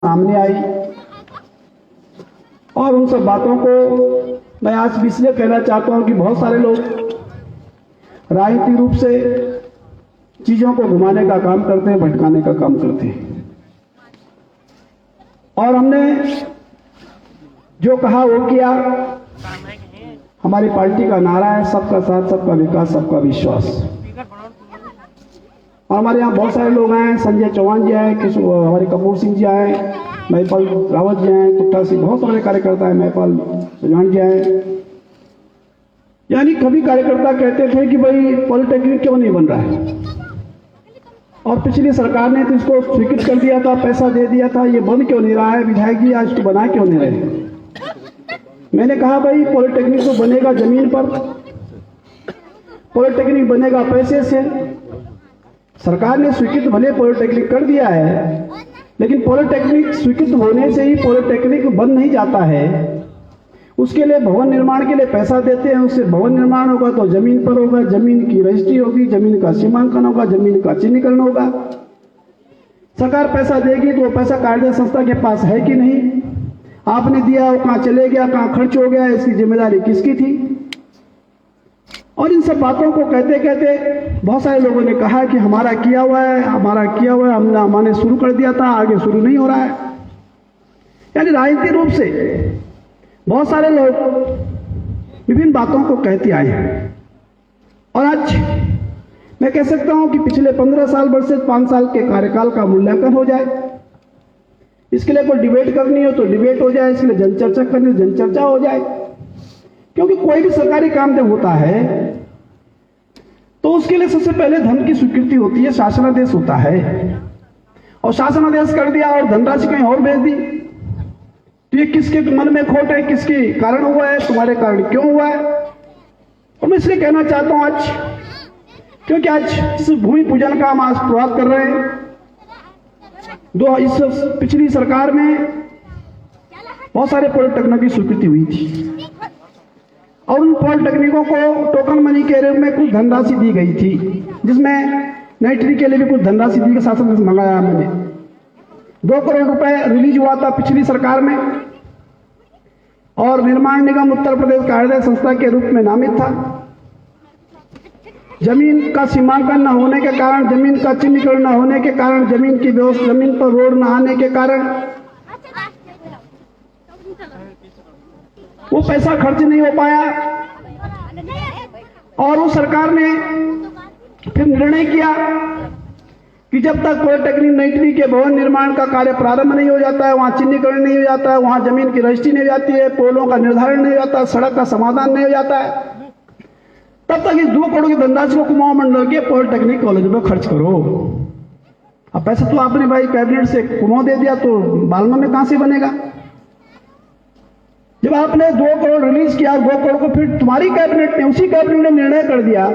सामने आई और उन सब बातों को मैं आज इसलिए कहना चाहता हूं कि बहुत सारे लोग राजनीतिक रूप से चीजों को घुमाने का काम करते हैं, भटकाने का काम करते हैं। और हमने जो कहा वो किया। हमारी पार्टी का नारा है सबका साथ, सबका विकास, सबका विश्वास। और हमारे यहाँ बहुत सारे लोग आए, संजय चौहान जी आए, हमारे कपूर सिंह जी आए, महिपाल रावत जी आए, कुट्टा सिंह, बहुत सारे कार्यकर्ता है, महिपाल सुजान जी आए। यानी कभी कार्यकर्ता कहते थे कि भाई पॉलिटेक्निक क्यों नहीं बन रहा है, और पिछली सरकार ने तो इसको स्वीकृत कर दिया था, पैसा दे दिया था, ये बंद क्यों नहीं रहा है, विधायक जी आज इसको बना क्यों नहीं रहे। मैंने कहा भाई पॉलिटेक्निक तो बनेगा जमीन पर, पॉलिटेक्निक बनेगा पैसे से। सरकार ने स्वीकृत भले पॉलिटेक्निक कर दिया है, लेकिन पॉलिटेक्निक स्वीकृत होने से ही पॉलिटेक्निक बन नहीं जाता है। उसके लिए भवन निर्माण के लिए पैसा देते हैं, उससे भवन निर्माण होगा तो जमीन पर होगा, जमीन की रजिस्ट्री होगी, जमीन का सीमांकन होगा, जमीन का चिन्हीकरण होगा। सरकार पैसा देगी तो वो पैसा कार्यदायी संस्था के पास है कि नहीं, आपने दिया वो कहां चले गया, कहां खर्च हो गया, इसकी जिम्मेदारी किसकी थी। और इन सब बातों को कहते कहते बहुत सारे लोगों ने कहा कि हमारा किया हुआ है, हमारा किया हुआ है, हमने शुरू कर दिया था, आगे शुरू नहीं हो रहा है। यानी राजनीतिक रूप से बहुत सारे लोग विभिन्न बातों को कहते आए हैं। और आज मैं कह सकता हूं कि पिछले 15 साल वर्ष 5 साल के कार्यकाल का मूल्यांकन हो जाए। इसके लिए कोई डिबेट करनी हो तो डिबेट हो जाए, इसके लिए जनचर्चा करनी हो जनचर्चा हो जाए। क्योंकि कोई भी सरकारी काम जब होता है तो उसके लिए सबसे पहले धन की स्वीकृति होती है, शासनादेश होता है। और शासनादेश कर दिया और धनराशि कहीं और भेज दी तो ये किसके मन में खोट है, किसके कारण हुआ है, तुम्हारे कारण क्यों हुआ है। और मैं इसलिए कहना चाहता हूं आज, क्योंकि आज इस भूमि पूजन का हम आज शुरुआत कर रहे हैं। इस पिछली सरकार में बहुत सारे पॉलिटेक्निक की स्वीकृति हुई थी और उन पॉलिटेक्निकों को टोकन मनी के रूप में कुछ धनराशि दी गई थी, जिसमें नाइट्री के लिए भी कुछ धनराशि दी के शासन से मंगाया। मैंने 2 करोड़ रुपए रिलीज हुआ था पिछली सरकार में, और निर्माण निगम उत्तर प्रदेश कार्यदायी संस्था के रूप में नामित था। जमीन का सीमांकन न होने के कारण, जमीन का चिन्हीकरण न होने के कारण, जमीन की व्यवस्था, जमीन पर रोड न आने के कारण वो पैसा खर्च नहीं हो पाया। और उस सरकार ने फिर निर्णय किया कि जब तक पॉलिटेक्निक नाइट्री के भवन निर्माण का कार्य प्रारंभ नहीं हो जाता है, वहां चिन्हीकरण नहीं हो जाता है, वहां जमीन की रजिस्ट्री नहीं हो जाती है, पोलों का निर्धारण नहीं हो जाता, सड़क का समाधान नहीं हो जाता है, तब तक इस 2 करोड़ की धनराशि को कुमाऊं मंडल के पॉलिटेक्निक कॉलेज में खर्च करो। अब पैसा तो आपने भाई कैबिनेट से कुमाऊं दे दिया तो बालमा में कहां से बनेगा। जब आपने 2 करोड़ रिलीज किया, 2 करोड़ को फिर तुम्हारी कैबिनेट ने, उसी कैबिनेट ने निर्णय कर दिया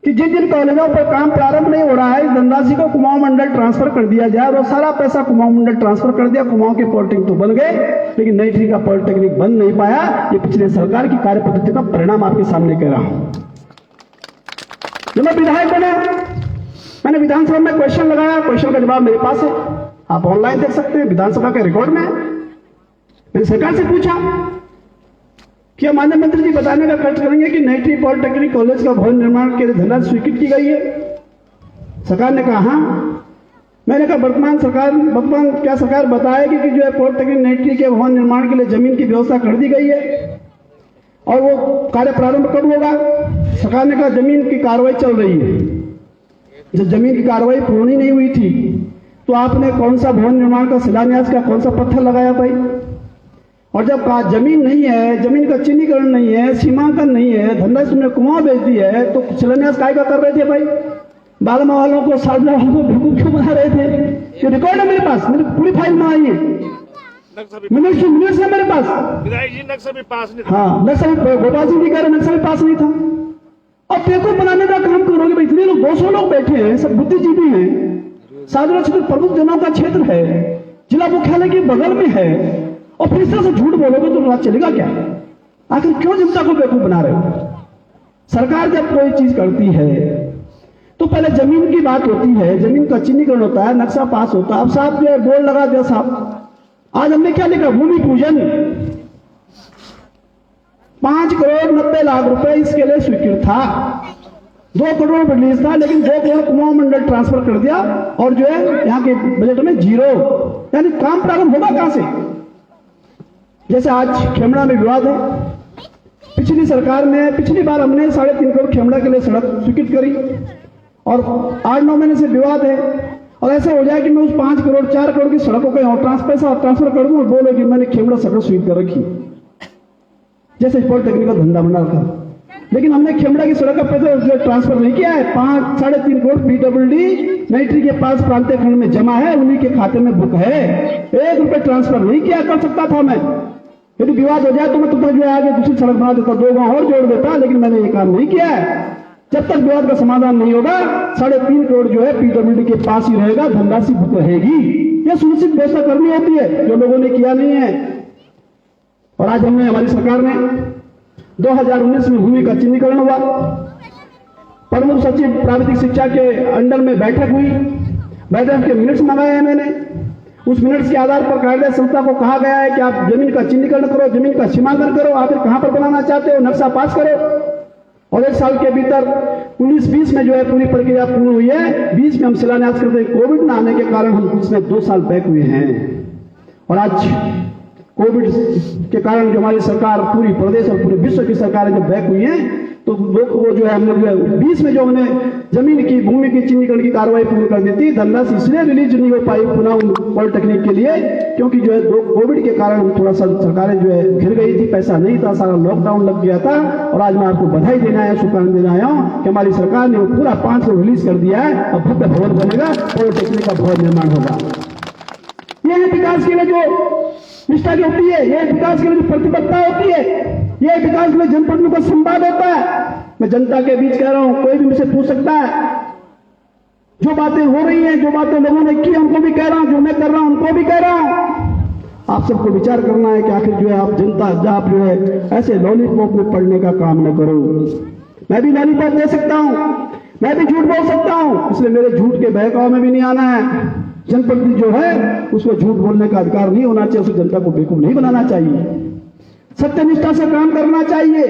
कि जिन जिन कॉलेजों पर काम प्रारंभ नहीं हो रहा है, इस धनराशि को कुमाऊं मंडल ट्रांसफर कर दिया जाए। और सारा पैसा कुमाऊं मंडल ट्रांसफर कर दिया। कुमाऊं के पॉलिटेक्निक तो बन गए, लेकिन नाइट्री का पॉलिटेक्निक बन नहीं पाया। ये पिछले सरकार की कार्य पद्धति का परिणाम आपके सामने कह रहा हूं। जब मैं विधायक बना, मैंने विधानसभा में क्वेश्चन लगाया, क्वेश्चन का जवाब मेरे पास है, आप ऑनलाइन देख सकते हैं, विधानसभा के रिकॉर्ड में। मैंने सरकार से पूछा कि माननीय मंत्री जी बताने का खर्च करेंगे कि नाइट्री पॉलिटेक्निक कॉलेज का भवन निर्माण के लिए धनराशि स्वीकृत की गई है। सरकार ने कहा हाँ। मैंने कहा वर्तमान क्या सरकार बताएगी कि जो है पॉलिटेक्निक नाइट्री के भवन निर्माण के लिए जमीन की व्यवस्था कर दी गई है और वो कार्य प्रारंभ कब होगा। सरकार ने कहा जमीन की कार्रवाई चल रही है। जब जमीन की कार्रवाई पूर्ण ही नहीं हुई थी तो आपने कौन सा भवन निर्माण का शिलान्यास का कौन सा पत्थर लगाया भाई। और जब कहा जमीन नहीं है, जमीन का चिन्हीकरण नहीं है, सीमांकन नहीं है, धनराशि तुमने कुमाऊं बेच दी है, तो शिलान्यास काय का कर रहे थे भाई। बालमा वालों को, साधना वालों को बेवकूफ क्यों बना रहे थे। ये रिकॉर्ड है मेरे पास, मेरी पूरी फाइल में आई है, मिनट्स है मेरे पास। नक्शा भी पास नहीं था। हाँ, नक्शा गोपाल सिंह जी कह रहे नक्शा भी पास नहीं था। और बेवकूफ बनाने का काम करोगे भाई। इतने लोग 200 लोग बैठे हैं, सब बुद्धिजीवी हैं, साधना क्षेत्र प्रमुख जनों का क्षेत्र है, जिला मुख्यालय के बगल में है, और फिर इस तरह से झूठ बोलोगे तो रात चलेगा क्या। आखिर क्यों जनता को बेवकूफ बना रहे हो। सरकार जब कोई चीज करती है तो पहले जमीन की बात होती है, जमीन का चिन्हीकरण होता है, नक्शा पास होता है। अब साहब जो है बोर्ड लगा दिया साहब, आज हमने क्या लिखा, भूमि पूजन। 5,90,00,000 रुपए इसके लिए स्वीकृत था, 2 करोड़ रिलीज था, लेकिन 2 करोड़ कुमाऊं मंडल ट्रांसफर कर दिया और जो है यहाँ के बजट में 0। यानी काम प्रारंभ होगा कहां से? जैसे आज खेमड़ा में विवाद है, पिछली सरकार ने, पिछली बार हमने 3.5 करोड़ खेमड़ा के लिए सड़क स्वीकृत करी और 8-9 महीने से विवाद है। और ऐसा हो जाए कि मैं उस 5 करोड़ 4 करोड़ की सड़कों का पैसा ट्रांसफर कर दूं और बोलो कि मैंने खेमड़ा सड़क स्वीकृत कर रखी, जैसे पॉलिटेक्निक का धंधा बना रखा। लेकिन हमने खेमड़ा की सड़क का पैसा ट्रांसफर नहीं किया है। 5-3.5 करोड़ पीडब्ल्यूडी नाइट्री के पास प्रांतीय खंड में जमा है, उन्हीं के खाते में बुक है। 1 रुपए ट्रांसफर नहीं किया, कर सकता था मैं। यदि विवाद हो जाए तो मैं तुमने जो है आगे दूसरी सड़क बना देता, 2 गांव और जोड़ देता, लेकिन मैंने ये काम नहीं किया है। जब तक विवाद का समाधान नहीं होगा 3.5 करोड़ जो है पीडब्ल्यूडी के पास ही रहेगा, धनराशि बुक रहेगी। यह सुनिश्चित व्यवस्था करनी होती है, जो लोगों ने किया नहीं है। और आज हमने, हमारी सरकार ने 2019 में भूमि का चिन्हीकरण हुआ, प्रमुख सचिव प्राविधिक शिक्षा के अंडर में बैठक हुई, बैठक के मिनट्स मंगाए हैं मैंने। उस मिनट्स के आधार पर कार्य संस्था को कहा गया है कि आप जमीन का चिन्हीकरण करो, जमीन का सीमांकन करो, आप कहां पर बनाना चाहते हो, नक्शा पास करो। और 1 साल के भीतर 19-20 में जो है पूरी प्रक्रिया पूर्ण हुई है। 20 में हम शिलान्यास करते हैं, कोविड न आने के कारण हम इसमें 2 साल बैक हुए हैं। और आज कोविड के कारण जो हमारी सरकार, पूरी प्रदेश और पूरे विश्व की सरकारें जब बैक हुई हैं, तो वो जो है हमने जो है 20 में जो हमने जमीन की, भूमि की चिन्हीकरण की कार्रवाई पूर्ण कर दी थी। धनराशि इसलिए रिलीज नहीं हो पाई पुनः पॉलिटेक्निक के लिए, क्योंकि जो है कोविड के कारण थोड़ा सा सरकारें जो है घिर गई थी, पैसा नहीं था, सारा लॉकडाउन लग गया था। और आज मैं आपको बधाई देना है, शुभकामनाएं देना आया हूं कि हमारी सरकार ने वो पूरा 5 करोड़ रिलीज कर दिया है। अब भव्य भवन बनेगा, पॉलिटेक्निक का भवन निर्माण होगा। यह विकास के लिए जो निष्ठा की होती है, यह विकास के लिए जो प्रतिबद्धता होती है, यह विकास के लिए जनप्रतिनिधियों का संवाद होता है। मैं जनता के बीच कह रहा हूं, कोई भी मुझसे पूछ सकता है। जो बातें हो रही हैं, जो बातें लोगों ने की, उनको भी कह रहा हूं, जो मैं कर रहा हूं उनको भी कह रहा हूं। आप सबको विचार करना है कि आखिर जो है आप जनता, आप जो है ऐसे लॉलीपॉप में पड़ने का काम न करो। मैं भी लॉलीपॉप दे सकता हूं, मैं भी झूठ बोल सकता हूं, इसलिए मेरे झूठ के बहकाव में भी नहीं आना है। जनप्रतिनिधि जो है उसको झूठ बोलने का अधिकार नहीं होना चाहिए, उसे जनता को बेवकूफ नहीं बनाना चाहिए, सत्यनिष्ठा से काम करना चाहिए।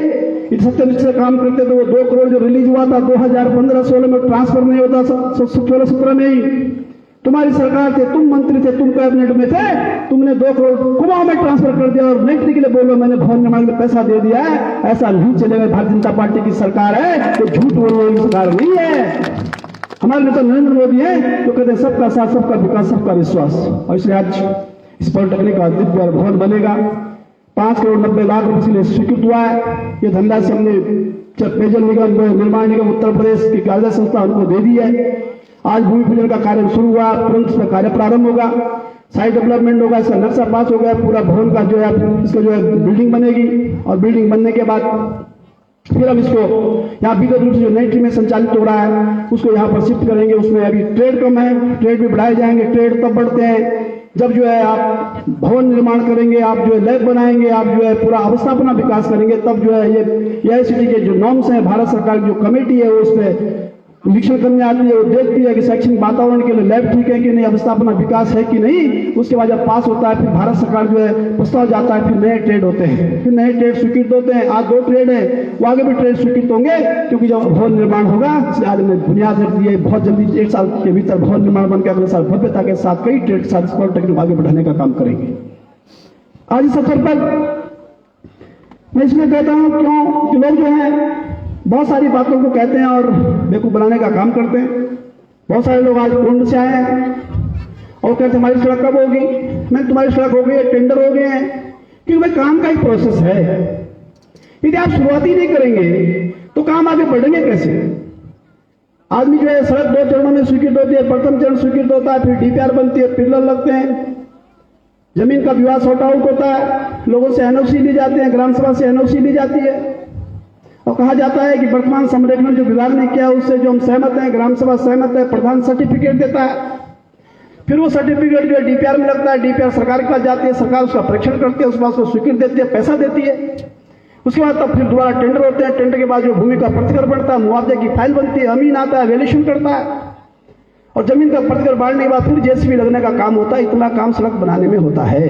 इस सत्यनिष्ठा से काम करते तो वो 2 करोड़ जो रिलीज हुआ था 2015-16 में ट्रांसफर नहीं होता, 16-17 में ही तुम्हारी सरकार थे, तुम मंत्री थे, तुम कैबिनेट में थे, तुमने 2 करोड़ कुमाऊं में ट्रांसफर कर दिया और नेक्स्ट के लिए बोलो मैंने भवन निर्माण में पैसा दे दिया है। ऐसा नहीं चलेगा। भारतीय जनता पार्टी की सरकार है, तो झूठ बोलने वाली सरकार नहीं है। हमारे नेता नरेंद्र मोदी है जो कहते हैं सबका साथ, सबका विकास, सबका विश्वास। और इसलिए आज इस पॉलिटेक्निक का दिव्य भवन बनेगा। 5,90,00,000 रुपए इसलिए स्वीकृत हुआ है। ये धनराशि हमने पेयजल निगम, निर्माण निगम उत्तर प्रदेश की कार्य संस्था उनको दे दी है। आज भूमि पूजन का कार्य शुरू हुआ, तुरंत इसका कार्य प्रारंभ होगा, साइट डेवलपमेंट होगा, इसका नक्शा पास हो गया, पूरा भवन का जो है इसका जो है बिल्डिंग बनेगी। और बिल्डिंग बनने के बाद फिर हम इसको यहाँ विगत रूप से जो नई टीम में संचालित हो रहा है उसको यहाँ पर शिफ्ट करेंगे। उसमें अभी ट्रेड कम है, ट्रेड भी बढ़ाए जाएंगे। ट्रेड तब बढ़ते हैं जब जो है आप भवन निर्माण करेंगे, आप जो है लैब बनाएंगे, आप जो है पूरा अवस्थापना विकास करेंगे, तब जो है ये आईसीटी के जो नॉर्म्स हैं, भारत सरकार की जो कमेटी है वो उसमें निरीक्षण करने आती है, वो देखती है कि शैक्षणिक वातावरण के लिए लैब ठीक है कि नहीं, अवस्थापना विकास है कि नहीं। उसके बाद जब पास होता है फिर भारत सरकार जो है प्रस्ताव जाता है, फिर नए ट्रेड होते हैं, फिर नए ट्रेड स्वीकृत होते हैं। आज 2 ट्रेड है, वो आगे भी ट्रेड स्वीकृत होंगे क्योंकि जब भवन निर्माण होगा, इसलिए आज हमने बुनियाद रख दी है। बहुत जल्दी 1 साल के भीतर भवन निर्माण बनकर अगले साल भव्यता के साथ कई ट्रेड के साथ पॉलिटेक्निक आगे बढ़ाने का काम करेंगे। आज इस अवसर पर मैं इसलिए कहता हूं क्यों कि लोग जो है बहुत सारी बातों को कहते हैं और बेवकूफ बनाने का काम करते हैं। बहुत सारे लोग आज कुंड से आए हैं और कहते हैं हमारी सड़क कब होगी। मैं तुम्हारी सड़क हो गई है, टेंडर हो गए हैं, क्योंकि भाई काम का एक प्रोसेस है। यदि आप शुरुआत ही नहीं करेंगे तो काम आगे बढ़ेंगे कैसे। आदमी जो है सड़क 2 चरणों में स्वीकृत होती है, प्रथम चरण स्वीकृत होता है, फिर डीपीआर बनती है, पिलर लगते हैं, जमीन का विवाद सॉर्ट आउट होता है, लोगों से एनओसी ली जाते हैं, ग्राम सभा से एनओसी ली जाती है और कहा जाता है कि वर्तमान संरेखण जो विभाग ने किया उससे जो हम सहमत हैं, ग्राम सभा सहमत है, प्रधान सर्टिफिकेट देता है। फिर वो सर्टिफिकेट जो है डीपीआर में लगता है, डीपीआर सरकार के पास जाती है, सरकार उसका परीक्षण करती है, उसके बाद उसको स्वीकृत देती है, पैसा देती है। उसके बाद तब फिर दोबारा टेंडर होते हैं, टेंडर के बाद जो भूमि का प्रतिकर बनता है, मुआवजे की फाइल बनती है, अमीन आता है, वैल्यूएशन करता है, और जमीन का प्रतिकर बांटने के बाद फिर जेसीबी लगने का काम होता है। इतना काम सड़क बनाने में होता है।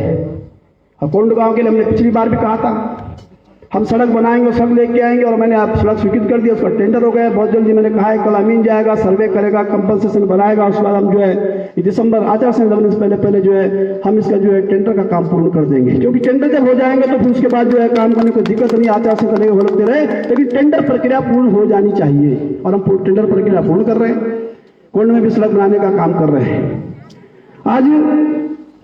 और कोंडगांव के लिए हमने पिछली बार भी कहा था हम सड़क बनाएंगे, सड़क लेके आएंगे, और मैंने आप सड़क स्वीकृत कर दिया, उसका टेंडर हो गया बहुत जल्दी। मैंने कहा है कल अमीन जाएगा, सर्वे करेगा, कंपनसेशन बनाएगा, उसके बाद हम जो है दिसंबर आचार संहिता लगने से पहले जो है हम इसका जो है टेंडर का काम पूर्ण कर देंगे। क्योंकि टेंडर जब हो जाएंगे तो फिर उसके बाद जो है काम करने को दिक्कत नहीं, आचार संहिता लेके लगते रहे, लेकिन टेंडर प्रक्रिया पूर्ण हो जानी चाहिए, और हम टेंडर प्रक्रिया पूर्ण कर रहे हैं। कोंड में भी सड़क बनाने का काम कर रहे हैं। आज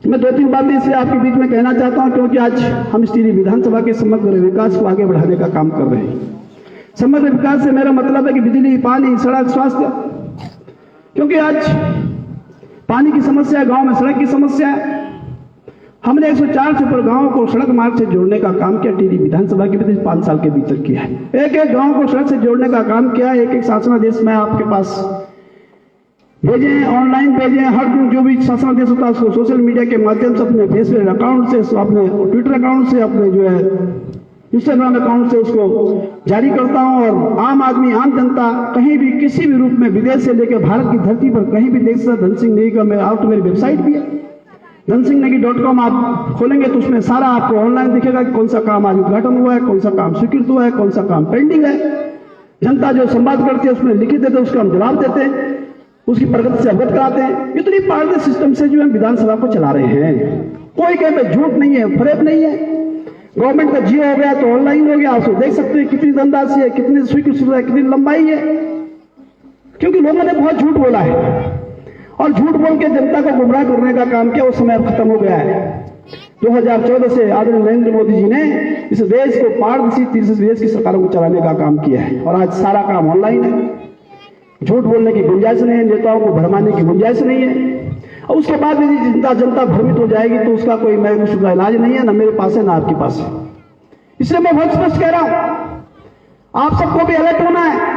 मैं 2-3 बातें इसलिए आपके बीच में कहना चाहता हूं क्योंकि आज हम इस टिहरी विधानसभा के समग्र विकास को आगे बढ़ाने का काम कर रहे हैं। समग्र विकास से मेरा मतलब है कि बिजली, पानी, सड़क, स्वास्थ्य, क्योंकि आज पानी की समस्या है, गांव में सड़क की समस्या है। हमने 104 से ऊपर गांवों को सड़क मार्ग से जोड़ने का काम किया, टिहरी विधानसभा के भीतर 5 साल के भीतर किया है। एक गांव को सड़क से जोड़ने का काम किया है। एक शासनादेश में आपके पास भेजें, ऑनलाइन भेजें, हर दिन जो भी शासनादेश होता है उसको सोशल मीडिया के माध्यम से, अपने फेसबुक अकाउंट से, अपने ट्विटर अकाउंट से, अपने जो है इंस्टाग्राम अकाउंट से उसको जारी करता हूं। और आम आदमी, आम जनता कहीं भी किसी भी रूप में विदेश से लेकर भारत की धरती पर कहीं भी देख सकता। धन सिंह नेगी का मेरी वेबसाइट भी है, dhansingnegi.com। आप खोलेंगे तो उसमें सारा आपको ऑनलाइन दिखेगा कि कौन सा काम आज उद्घाटन हुआ है, कौन सा काम स्वीकृत हुआ है, कौन सा काम पेंडिंग है। जनता जो संवाद करती है उसमें लिखित देते, उसका हम जवाब देते हैं, उसकी प्रगति से अवगत कराते हैं। इतनी पारदर्शी सिस्टम से जो है विधानसभा को चला रहे हैं। कोई कहीं पे झूठ नहीं है, फरेब नहीं है। गवर्नमेंट का जियो हो गया तो ऑनलाइन हो गया, आप देख सकते हैं कितनी धनराशि है, कितनी स्वीकृत है, कितनी लंबाई है। क्योंकि लोगों ने बहुत झूठ बोला है, और झूठ बोल के जनता को गुमराह करने का काम किया, वो समय अब खत्म हो गया है। 2014 से आदरणीय नरेंद्र मोदी जी ने इस देश को पारदर्शी तीसरे देश की सरकारों को चलाने का काम किया है, और आज सारा काम ऑनलाइन है। झूठ बोलने की गुंजाइश नहीं है, नेताओं को भरमाने की गुंजाइश नहीं है। और उसके बाद यदि जनता भ्रमित हो जाएगी तो उसका कोई उसका इलाज नहीं है, ना मेरे पास है ना आपके पास है। इसलिए मैं बहुत स्पष्ट कह रहा हूं, आप सबको भी अलर्ट होना है।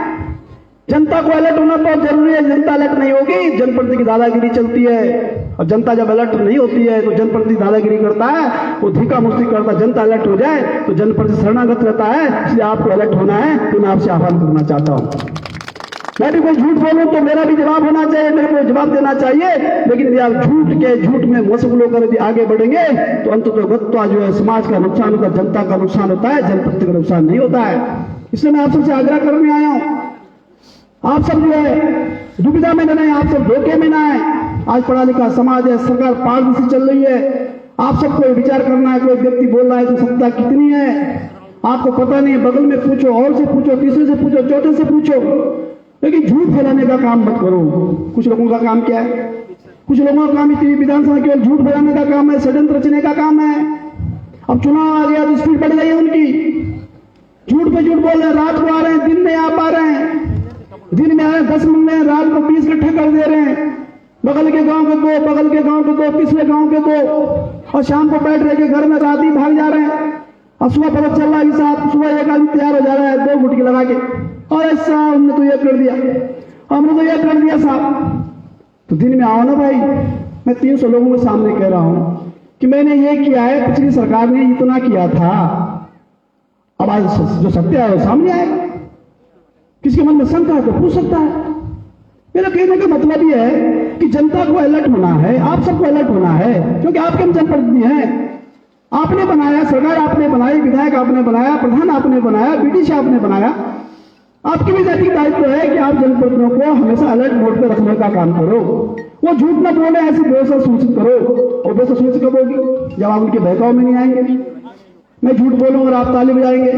जनता को अलर्ट होना बहुत जरूरी है। जनता अलर्ट नहीं होगी, जनप्रति की दादागिरी चलती है, और जनता जब अलर्ट नहीं होती है तो जनप्रति दादागिरी करता है, वो धीका मुस्ती करता है। जनता अलर्ट हो जाए तो जनप्रति शरणागत रहता है। इसलिए आपको अलर्ट होना है, तो मैं आपसे आह्वान करना चाहता हूं। मैं भी कोई झूठ बोलूं तो मेरा भी जवाब होना चाहिए, मेरे को जवाब देना चाहिए। लेकिन यदि आप झूठ में मशगूल होकर यदि आगे बढ़ेंगे तो अंततः जो है समाज का नुकसान होता है, जनता का नुकसान होता है, जनप्रति का नुकसान नहीं होता है। इसलिए मैं आप सबसे आग्रह करने आया हूं, आप सब जो है दुविधा में न रहें, आप सब धोखे में ना आए। आज पढ़ा लिखा समाज है, सरकार पारदर्शी चल रही है। आप सबको विचार करना है। कोई व्यक्ति बोल रहा है तो सत्ता कितनी है आपको पता नहीं, बगल में पूछो, और से पूछो, तीसरे से पूछो, चौथे से पूछो, लेकिन झूठ फैलाने का काम मत करो। कुछ लोगों का काम क्या है? कुछ लोगों का काम इतनी विधानसभा केवल झूठ फैलाने का काम है, षड्यंत्र रचने का काम है। अब चुनाव आ गया तो स्पीड बढ़ गई है उनकी, झूठ पे झूठ बोल रहे हैं। रात को आ रहे हैं, दिन में आ पा रहे हैं, दिन में आ रहे हैं 10 मिल रहे हैं, रात को 20 इकट्ठे कर दे रहे हैं। बगल के गांव के 2, बगल के गांव के 2, पिछले गांव के 2, और शाम को बैठ रहे के घर में रात ही भाग जा रहे हैं। और सुबह पता चल रहा है कि साहब सुबह एक आदमी तैयार हो जा रहा है 2 गुटकी लगा के, और ऐसा हमने तो यह कर दिया, हमने तो यह कर दिया साहब। तो दिन में आओ ना भाई। मैं 300 लोगों के सामने कह रहा हूं कि मैंने ये किया है, पिछली सरकार ने इतना किया था। अब आज जो सत्य है वो सामने आएगा। किसी के मन में शंका है तो पूछ सकता है। मेरा कहने का मतलब यह है कि जनता को अलर्ट होना है, आप सबको अलर्ट होना है, क्योंकि आपके हम जनप्रतिनिधि हैं। आपने बनाया, सरकार आपने बनाई, विधायक आपने बनाया, प्रधान आपने बनाया, बीडीसी आपने बनाया। आपकी भी नैतिक दायित्व है कि आप जनप्रतिनिधियों को हमेशा अलर्ट मोड पर रखने का काम करो। वो झूठ न बोले, ऐसी व्यवस्था सूचित करो। और व्यवस्था सूचित कब होगी? जब आप उनके बहकाव में नहीं आएंगे। मैं झूठ बोलूंगा और आप ताली बजाएंगे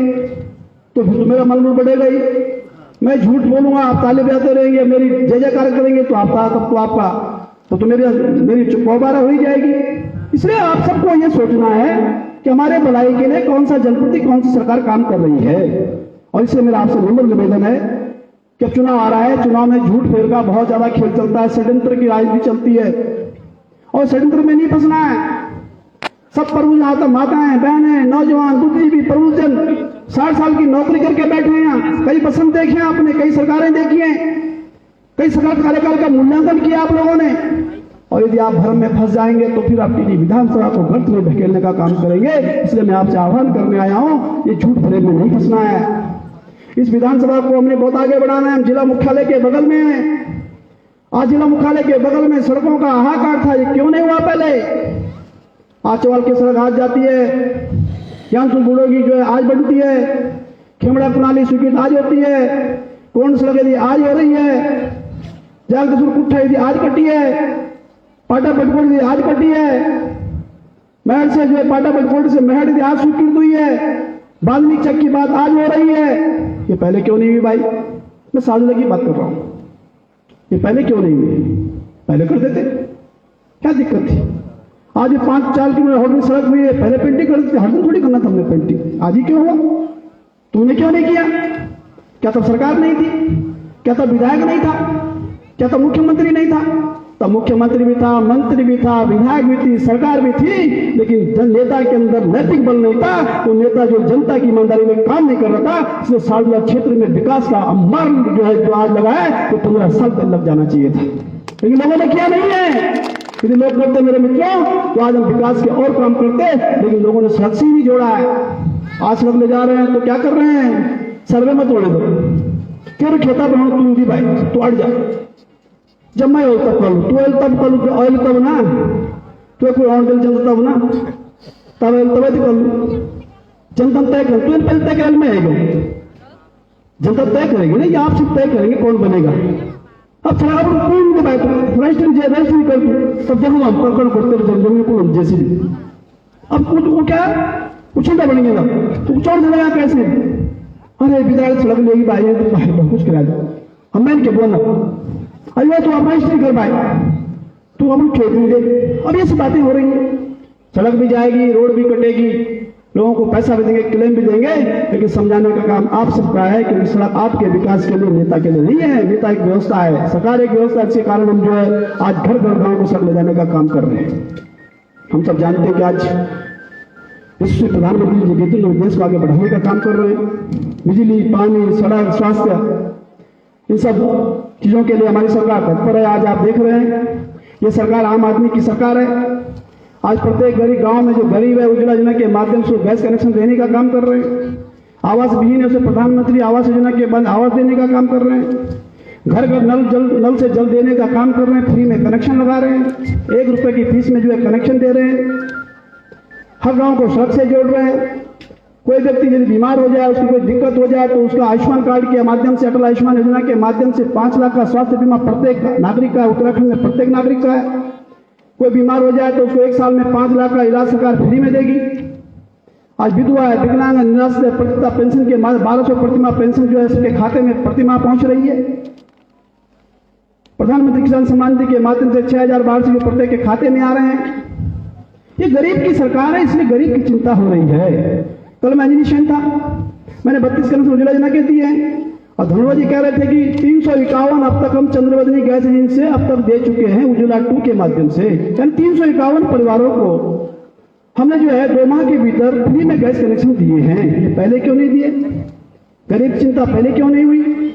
तो फिर तो मेरा मनोबल बढ़ेगा ही। मैं झूठ बोलूंगा, आप ताली बजाते रहेंगे, मेरी जय जयकार करेंगे तो आपका तब तो आपका तो मेरी चौबारा हो ही जाएगी। इसलिए आप सबको ये सोचना है कि हमारे भलाई के लिए कौन सा जनप्रति, कौन सी सरकार काम कर रही है। और इसलिए मेरा आपसे नम्र निवेदन है कि अब चुनाव आ रहा है, चुनाव में झूठ फेर का बहुत ज्यादा खेल चलता है, षड्यंत्र की राजनीति चलती है, और षड्यंत्र में नहीं फंसना है। सब प्रबुद्ध माताएं, बहनें, नौजवान, बुद्धिजीवी, प्रबुद्धजन 60 साल की नौकरी करके बैठे हैं। कई पसंद देखे आपने, कई सरकारें देखी हैं, कई सरकार कार्यकाल का मूल्यांकन किया आप लोगों ने। और यदि आप भ्रम में फंस जाएंगे तो फिर आपकी विधानसभा को गर्त में ढकेलने का काम करेंगे। इसलिए मैं आपसे आह्वान करने आया हूं, ये झूठ भरे में नहीं फंसना है। इस विधानसभा को हमने बहुत आगे बढ़ाना है। हम जिला मुख्यालय के बगल में हैं। आज जिला मुख्यालय के बगल में सड़कों का हाहाकार था, ये क्यों नहीं हुआ पहले? आज चौवाल की सड़क आज जाती है, ज्ञानसुन बूढ़ों की जो है आज बनती है, खेमड़ा कुनाली स्वीकृत आज होती है, कौन सड़क यदि आज हो रही है, जागदसुर कुट्ठा यदि आज कटी है, पाटा बटकोट यदि आज कटी है, महड़ से जो है पाटा बटकोट से महड़ यदि आज स्वीकृत हुई है, बांधनी चक की बात आज हो रही है, ये पहले क्यों नहीं हुई भाई? मैं साझेदारी की बात कर रहा हूं, ये पहले क्यों नहीं हुई? पहले कर देते, क्या दिक्कत थी? आज ये 5-4 किलोमीटर होटल सड़क हुई है, पहले पेंटिंग कर देते, हर दिन थोड़ी करना था हमने पेंटिंग, आज ही क्यों हुआ? तूने क्यों नहीं किया? क्या तब सरकार नहीं थी? क्या तब विधायक नहीं था? क्या तब मुख्यमंत्री नहीं था? तब मुख्यमंत्री भी था, मंत्री भी था, विधायक भी थी, सरकार भी थी, लेकिन नेता के अंदर नैतिक बल नहीं था। तो नेता जो जनता की ईमानदारी में काम नहीं कर रहा था, इसलिए सालुआ क्षेत्र में विकास का अमर जो है जो आज लगा है, तो 15 साल तक लग जाना चाहिए था, लेकिन लोगों ने किया नहीं है। यदि लोग करते मेरे मित्रों तो आज हम विकास के और काम करते, लेकिन लोगों ने सड़क से ही नहीं जोड़ा है। आज सड़क ले जा रहे हैं तो क्या कर रहे हैं? सर्वे में तोड़े दो, क्यों खेता बनाओ तुम भी भाई, तो अड़ जा। जब मैं ऑयल तब करूँ, तू ऑयल तब करूँ, ऑयल तब ना, तो कोई और दिल जनता तब ना, तब ऑयल तब कर लूँ। जनता तय कर, तू पहले तय कर में आएगा, जनता तय करेगी ना, ये आप सब तय करेंगे कौन बनेगा। अब खराब कौन के बैठ रजिस्ट्री कर दूँ, तब देखो हम पकड़ करते जमीन को जैसे भी। अब कुछ वो क्या उछलता बन गया, तो चोट देगा कैसे? अरे विधायक सड़क लेगी भाई, तो भाई बहुत कुछ करा दो, हम मैं इनके बोलना, अरे तो आप रजिस्ट्री कर भाई, तू हम खेत नहीं दे। अब ये सब बातें हो रही हैं, सड़क भी जाएगी, रोड भी कटेगी, लोगों को पैसा भी देंगे, क्लेम भी देंगे, लेकिन समझाने का काम आप सबका है कि सड़क आपके विकास के लिए, नेता के लिए नहीं है। नेता एक व्यवस्था है, सरकार एक व्यवस्था, इसके कारण हम जो है आज घर घर गाँव को सड़क ले जाने का काम कर रहे हैं। हम सब जानते हैं कि आज विश्व प्रधानमंत्री जी कहते हैं देश को आगे बढ़ाने का काम कर रहे हैं। बिजली, पानी, सड़क, स्वास्थ्य, इन सब चीजों के लिए हमारी सरकार तत्पर है। आज आप देख रहे हैं ये सरकार आम आदमी की सरकार है। आज प्रत्येक गरीब गांव में जो गरीब है, उज्ज्वला योजना के माध्यम से गैस कनेक्शन देने का काम कर रहे हैं। आवास विहीन है उसे प्रधानमंत्री आवास योजना के बाद आवास देने का काम कर रहे हैं। घर घर नल से जल देने का काम कर रहे हैं, फ्री में कनेक्शन लगा रहे हैं, 1 रुपए की फीस में जो है कनेक्शन दे रहे हैं। हर गांव को सड़क से जोड़ रहे हैं। कोई व्यक्ति यदि बीमार हो जाए, उसकी कोई दिक्कत हो जाए, तो उसका आयुष्मान कार्ड के माध्यम से, अटल आयुष्मान योजना के माध्यम से 5 लाख का स्वास्थ्य बीमा प्रत्येक नागरिक का, उत्तराखंड में प्रत्येक नागरिक का है। कोई बीमार हो जाए तो उसको 1 साल में 5 लाख का इलाज सरकार फ्री में देगी। आज विधवा है, विकलांग, निराश्रित प्रतिमाह पेंशन के 1200 प्रतिमाह पेंशन जो है इसके खाते में प्रतिमाह पहुंच रही है। प्रधानमंत्री किसान सम्मान निधि के माध्यम से 6000 वार्षिक प्रत्येक के खाते में आ रहे हैं। ये गरीब की सरकार है, इसलिए गरीब की चिंता हो रही है। कल मैं एजुकेशन था, मैंने 32 करोड़ उज्ज्वला योजना के दिए हैं, और धनोआ जी कह रहे थे कि 351 अब तक हम चंद्रवदनी गैस एजेंसी से अब तक दे चुके हैं उज्ज्वला 2 के माध्यम से। यानी 351 परिवारों को हमने जो है 2 माह के भीतर फ्री में गैस कनेक्शन दिए हैं। ये पहले क्यों नहीं दिए? गरीब चिंता पहले क्यों नहीं हुई?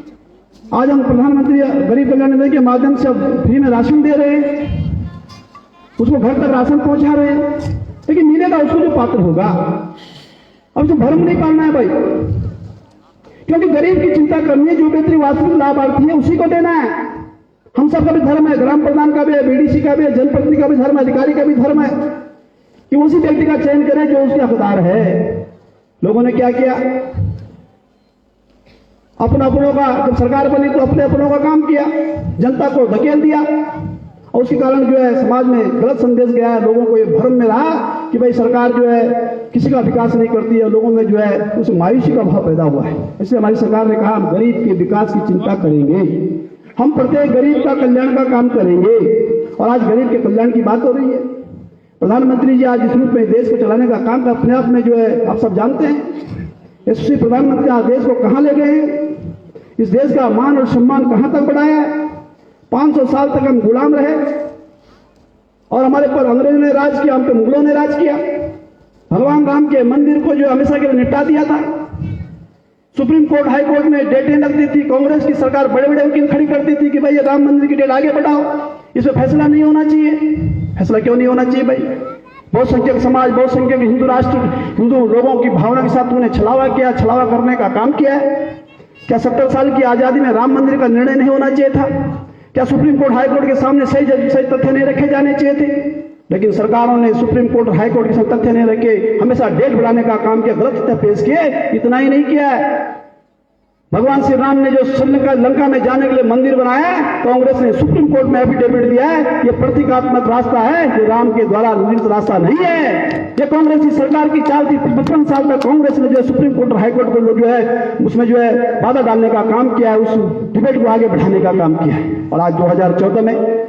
आज हम प्रधानमंत्री गरीब कल्याण योजना के माध्यम से अब फ्री में राशन दे रहे हैं, उसको घर तक राशन पहुंचा रहे हैं, लेकिन मिलेगा उसको जो पात्र होगा। अब जो भ्रम नहीं पालना है भाई, क्योंकि गरीब की चिंता करनी है, जो व्यक्ति वास्तविक लाभार्थी है उसी को देना है। हम सबका भी धर्म है, ग्राम प्रधान का भी है, बीडीसी का भी है, जनप्रतिनिधि का भी धर्म है, अधिकारी का भी धर्म है कि उसी व्यक्ति का चयन करें जो उसके हकदार है। लोगों ने क्या किया? अपनों का, जब सरकार बनी तो अपनों का काम किया, जनता को धकेल दिया, और उसके कारण जो है समाज में गलत संदेश गया है। लोगों को ये भ्रम में रहा कि भाई सरकार जो है किसी का विकास नहीं करती है, लोगों में जो है उस मायूसी का भाव पैदा हुआ है। इसलिए हमारी सरकार ने कहा हम गरीब के विकास की चिंता करेंगे, हम प्रत्येक गरीब का कल्याण का काम करेंगे, और आज गरीब के कल्याण की बात हो रही है। प्रधानमंत्री जी आज इस रूप में देश को चलाने का काम अपने आप में जो है आप सब जानते हैं। यशस्वी प्रधानमंत्री आज देश को कहां ले गए हैं, इस देश का मान और सम्मान कहां तक बढ़ाया है। 500 साल तक हम गुलाम रहे और हमारे पर अंग्रेजों ने राज किया, हम पे मुगलों ने राज किया। भगवान राम के मंदिर को जो हमेशा के लिए निपटा दिया था। सुप्रीम कोर्ट, हाई कोर्ट में डेटें लगती थी, कांग्रेस की सरकार बड़े बड़े वकील खड़ी करती थी कि भाई ये राम मंदिर की डेट आगे बढ़ाओ, इसमें फैसला नहीं होना चाहिए। फैसला क्यों नहीं होना चाहिए भाई? बहुसंख्यक समाज, बहुसंख्यक हिंदू राष्ट्र, हिंदू लोगों की भावना के साथ उन्हें छलावा किया, छलावा करने का काम किया है। क्या 70 साल की आजादी में राम मंदिर का निर्णय नहीं होना चाहिए था? क्या सुप्रीम कोर्ट हाई कोर्ट के सामने सही तथ्य नहीं रखे जाने चाहिए थे? लेकिन सरकारों ने सुप्रीम कोर्ट हाई कोर्ट के सामने तथ्य नहीं रखे, हमेशा डेट बढ़ाने का काम किया, गलत तथ्य पेश किए। इतना ही नहीं किया है, भगवान श्री राम ने जो लंका में जाने के लिए मंदिर बनाया, कांग्रेस ने सुप्रीम कोर्ट में एफिडेविट दिया है ये प्रतीकात्मक रास्ता है, ये राम के द्वारा निर्मित रास्ता नहीं है। ये कांग्रेस की सरकार की चाल थी। 55 साल तक कांग्रेस ने जो है सुप्रीम कोर्ट और हाई कोर्ट को जो है उसमें जो है बाधा डालने का काम किया है, उस डिबेट को आगे बढ़ाने का काम किया है। और आज 2014 में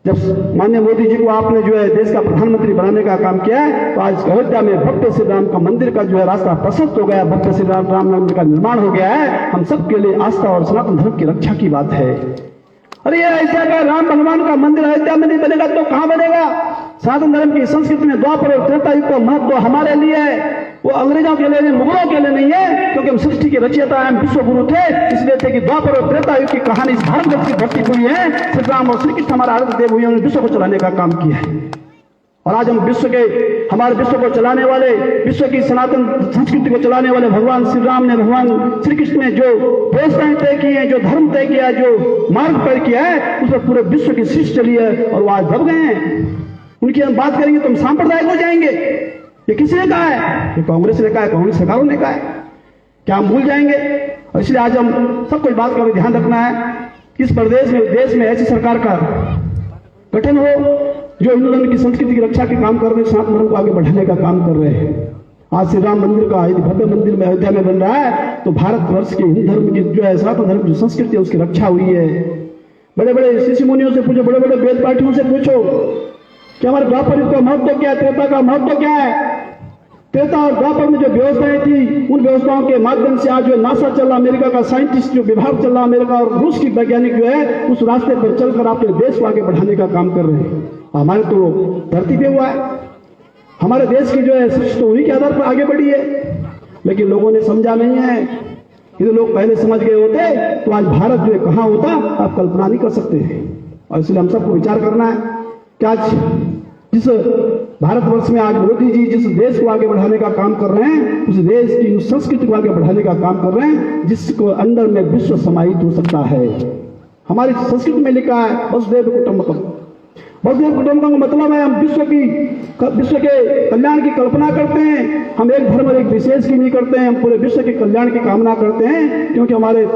जब माननीय मोदी जी को आपने जो है देश का प्रधानमंत्री बनाने का काम किया है, तो आज अयोध्या में भव्य श्री राम का मंदिर का जो है रास्ता प्रशस्त हो गया, भव्य श्री राम मंदिर का निर्माण हो गया है। हम सबके लिए आस्था और सनातन धर्म की रक्षा की बात है। अरे ये ऐसा का राम भगवान का मंदिर अयोध्या में नहीं बनेगा तो कहां बनेगा? सनातन धर्म की संस्कृति में द्वापर और त्रेता युग का महत्व हमारे लिए है, वो अंग्रेजों के लिए, मुगलों के लिए नहीं है, क्योंकि हम सृष्टि के रचयिता एवं विश्व गुरु थे। इसलिए थे कि द्वापर और त्रेता युग की कहानी इस भारत देश की धरती हुई है। श्री राम और श्री कृष्ण हमारा आराध्य देव हुए, उन्होंने विश्व को चलाने का काम किया है। और आज हम हमारे विश्व को चलाने वाले, विश्व की सनातन संस्कृति को चलाने वाले भगवान श्री राम ने, भगवान श्री कृष्ण ने जो व्यवस्थाएं तय की है, जो धर्म तय किया है, जो मार्ग तय किया है, उस पर पूरे विश्व की सृष्टि चली है और वो आज दब गए हैं। उनकी हम बात करेंगे तो हम सांप्रदायिक हो जाएंगे। ये किसने कहा है? ये कांग्रेस ने कहा है, कांग्रेस सरकारों ने कहा है। क्या हम भूल जाएंगे? और इसलिए आज हम सबको बात का ध्यान रखना है कि इस देश में ऐसी सरकार का गठन हो जो हिंदू धर्म की संस्कृति की रक्षा के काम कर रहे हैं, सनातन धर्म को आगे बढ़ाने का काम कर रहे हैं। आज श्री राम मंदिर का भव्य मंदिर में अयोध्या में बन रहा है, तो भारतवर्ष के हिंदू धर्म की जो है सनातन धर्म की संस्कृति है उसकी रक्षा हुई है। बड़े बड़े ऋषि मुनियों से पूछो, बड़े बड़े वेद पाठियों से पूछो कि हमारे द्वापर युग का महत्व क्या है, त्रेता का महत्व क्या है। त्रेता और द्वापर में जो व्यवस्थाएं थी, उन व्यवस्थाओं के माध्यम से आज जो नासा चल रहा, अमेरिका का साइंटिस्ट जो विभाग चल रहा, अमेरिका और रूस की वैज्ञानिक जो है उस रास्ते पर चलकर अपने देश को आगे बढ़ाने का काम कर रहे हैं। हमारे तो धरती पे हुआ है, हमारे देश की जो है सृष्टि उन्हीं के आधार पर आगे बढ़ी है, लेकिन लोगों ने समझा नहीं है। यदि लोग पहले समझ गए होते तो आज भारत जो है कहाँ होता आप कल्पना नहीं कर सकते हैं। और इसलिए हम सबको विचार करना है कि आज जिस भारतवर्ष में आज मोदी जी जिस देश को आगे बढ़ाने का काम कर रहे हैं, उस देश की उस संस्कृति को आगे बढ़ाने का काम कर रहे हैं जिसको अंदर में विश्व समाहित हो सकता है। हमारी संस्कृति में लिखा है वसुधैव कुटुंबकम। वसुधैव कुटुंबकम का मतलब है हम विश्व के कल्याण की कल्पना करते हैं। हम एक धर्म और एक विशेष की नहीं करते हैं, हम पूरे विश्व के कल्याण की कामना करते हैं, क्योंकि हमारे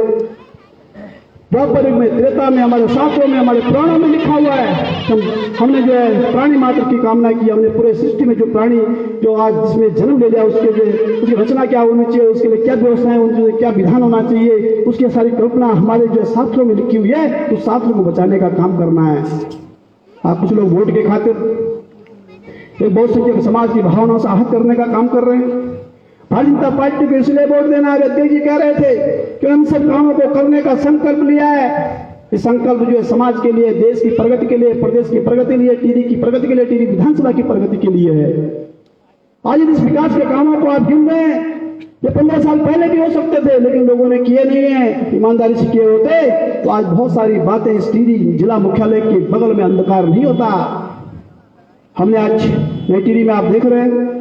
द्वापर युग में, त्रेता में, हमारे शास्त्रों में, हमारे पुराणों में लिखा हुआ है। हमने जो है प्राणी मात्र की कामना की। हमने पूरे सृष्टि में जो प्राणी जो आज जिसमें जन्म ले लिया उसके जो उसकी रचना क्या होनी चाहिए, उसके लिए क्या व्यवस्थाएं होनी चाहिए, क्या विधान होना चाहिए, उसकी सारी कल्पना हमारे जो शास्त्रों में लिखी हुई है, उस शास्त्र को बचाने का काम करना है। आप कुछ लोग वोट के खातिर एक बहुसंख्यक समाज की भावनाओं से आहत करने का काम कर रहे हैं। भारतीय जनता पार्टी को इसलिए वोट देना है, अध्यक्ष जी कह रहे थे कि हम सब कामों को करने का संकल्प लिया है। ये संकल्प जो है समाज के लिए, देश की प्रगति के लिए, प्रदेश की प्रगति के लिए, टीरी की प्रगति के लिए, टीरी विधानसभा की प्रगति के लिए है। आज इस विकास के कामों को आप गिन रहे हैं, ये 15 साल पहले भी हो सकते थे, लेकिन लोगों ने किए नहीं है। ईमानदारी से किए होते तो आज बहुत सारी बातें इस टीरी जिला मुख्यालय के बगल में अंधकार नहीं होता। हमने आज नई टीरी में आप देख रहे हैं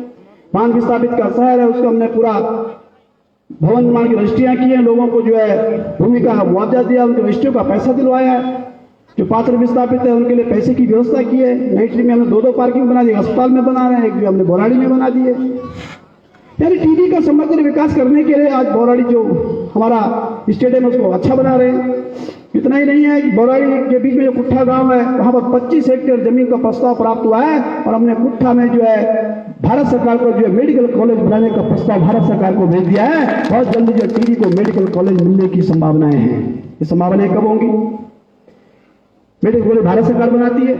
पान विस्थापित का शहर है, उसको हमने पूरा भवन निर्माण की रजिस्ट्रियां की है, लोगों को जो है भूमि का मुआवजा दिया, उनके रजिस्ट्रियों का पैसा दिलवाया। जो पात्र विस्थापित है उनके लिए पैसे की व्यवस्था की है। नई टीरी में हमने 2-2 पार्किंग बना दी, अस्पताल में बना रहे हैं, एक जो हमने बोराड़ी में बना दी है। यानी टीरी का समग्र विकास करने के लिए आज बोराड़ी जो हमारा स्टेडियम है उसको अच्छा बना रहे हैं। इतना ही नहीं है कि बोराड़ी के बीच में जो कुट्ठा गांव है वहां पर 25 हेक्टेयर जमीन का प्रस्ताव प्राप्त हुआ है, और हमने कुट्ठा में जो है भारत सरकार को जो है मेडिकल कॉलेज बनाने का प्रस्ताव भारत सरकार को भेज दिया है। बहुत जल्दी जो टीरी को मेडिकल कॉलेज मिलने की संभावनाएं हैं। ये संभावनाएं कब होंगी? मेडिकल कॉलेज भारत सरकार बनाती है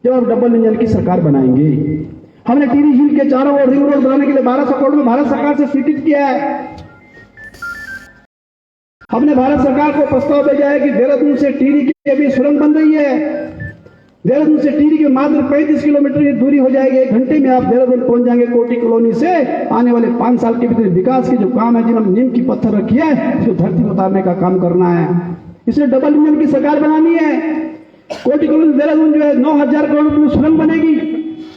जब आप डबल इंजन की सरकार बनाएंगे। हमने टीरी झील के चारों ओर रिंग रोड बनाने के लिए 1200 करोड़ में भारत सरकार से स्वीकृत किया है। हमने भारत सरकार को प्रस्ताव भेजा है कि देहरादून से टीरी की अभी सुरंग बन रही है। देहरादून से टीरी की मात्र 35 किलोमीटर की दूरी हो जाएगी, 1 घंटे में आप देहरादून पहुंच जाएंगे कोटी कॉलोनी से। आने वाले 5 साल के भीतर विकास के जो काम है, जिन्होंने नींव की पत्थर रखी है, उसको धरती उतारने का काम करना है। इसलिए डबल इंजन की सरकार बनानी है। कोटी कॉलोनी देहरादून जो है 9,000 करोड़ रुपये में सुरंग बनेगी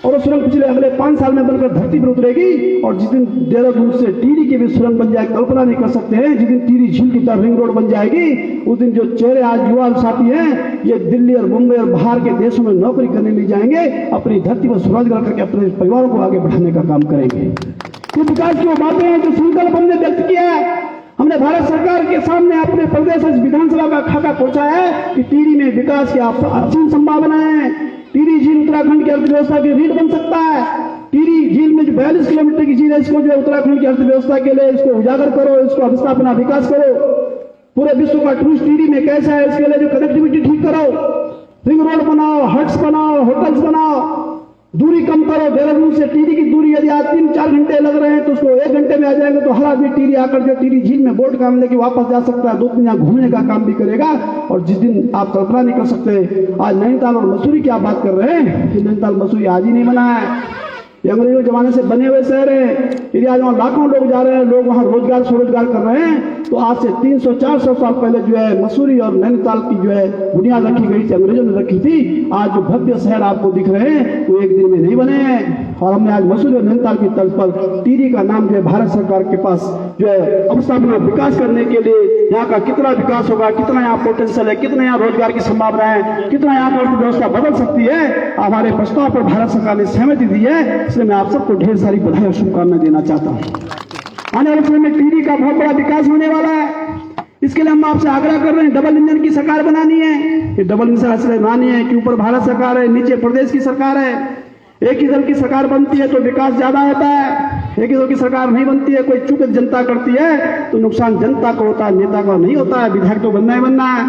और वो सुरंग पिछले अगले 5 साल में बनकर धरती पर उतरेगी। और जिस दिन देहरादून से टीरी की भी सुरंग बन जाए, कल्पना नहीं कर सकते हैं, जिस दिन टीरी झील की तरफ रिंग रोड बन जाएगी, उस दिन जो चेहरे आज युवा साथी हैं ये दिल्ली और मुंबई और बाहर के देशों में नौकरी करने नहीं जाएंगे, अपनी धरती पर स्वरोजगार करके अपने परिवारों को आगे बढ़ाने का काम करेंगे। कुछ विकास की वो बातें हैं जो संकल्प हमने व्यक्त किया है। हमने भारत सरकार के सामने अपने प्रदेश विधानसभा का खाका पहुंचाया है कि टीरी में विकास की असीम संभावनाएं हैं। टीरी झील उत्तराखंड की अर्थव्यवस्था की रीढ़ बन सकता है। टीरी झील में जो 42 किलोमीटर की झील है, इसको जो उत्तराखंड की अर्थव्यवस्था के लिए इसको उजागर करो, इसको अवस्थापना विकास करो। पूरे विश्व का टूरिस्ट टीरी में कैसा है, इसके लिए जो कनेक्टिविटी ठीक करो, रिंग रोड बनाओ, हट्स बनाओ, होटल्स बनाओ, दूरी कम करो। देहरादून से टीरी की दूरी यदि आज 3-4 घंटे लग रहे हैं तो उसको 1 घंटे में आ जाएंगे, तो हर आदमी टीरी आकर जो टीरी झील में बोट काम लेके वापस जा सकता है, 2-3 यहाँ घूमने का काम भी करेगा। और जिस दिन आप कल्पना नहीं कर सकते, आज नैनीताल और मसूरी की आप बात कर रहे हैं, कि नैनीताल मसूरी आज ही नहीं बना है, ये अंग्रेजों के जमाने से बने हुए शहर है। यदि आज वहाँ लाखों लोग जा रहे हैं, लोग वहाँ रोजगार स्वरोजगार कर रहे हैं, तो आज से 300-400 साल पहले जो है मसूरी और नैनीताल की जो है बुनियाद रखी गई थी, अंग्रेजों ने रखी थी। आज जो भव्य शहर आपको दिख रहे हैं वो एक दिन में नहीं बने हैं। और हमने आज मसूरी और नैनीताल की तर्ज पर टीरी का नाम जो है भारत सरकार के पास जो है अवस्थापना विकास करने के लिए, यहाँ का कितना विकास होगा, कितना यहाँ पोटेंशियल है, कितना यहाँ रोजगार की संभावना है, कितना यहाँ की अर्थव्यवस्था बदल सकती है, हमारे प्रस्ताव पर भारत सरकार ने सहमति दी है। इसलिए मैं आप सबको ढेर सारी बधाई और शुभकामनाएं देना चाहता हूं। आने वाले समय में टीरी का बहुत बड़ा विकास होने वाला है। इसके लिए हम आपसे आग्रह कर रहे हैं, डबल इंजन की सरकार बनानी है। ये डबल इंजन इसलिए बनानी है कि ऊपर भारत सरकार है, नीचे प्रदेश की सरकार है। एक ही दल की सरकार बनती है तो विकास ज्यादा होता है, एक ही दल की सरकार नहीं बनती है, कोई चूक जनता करती है तो नुकसान जनता को होता है, नेता को नहीं होता है। विधायक तो बनना ही बनना है,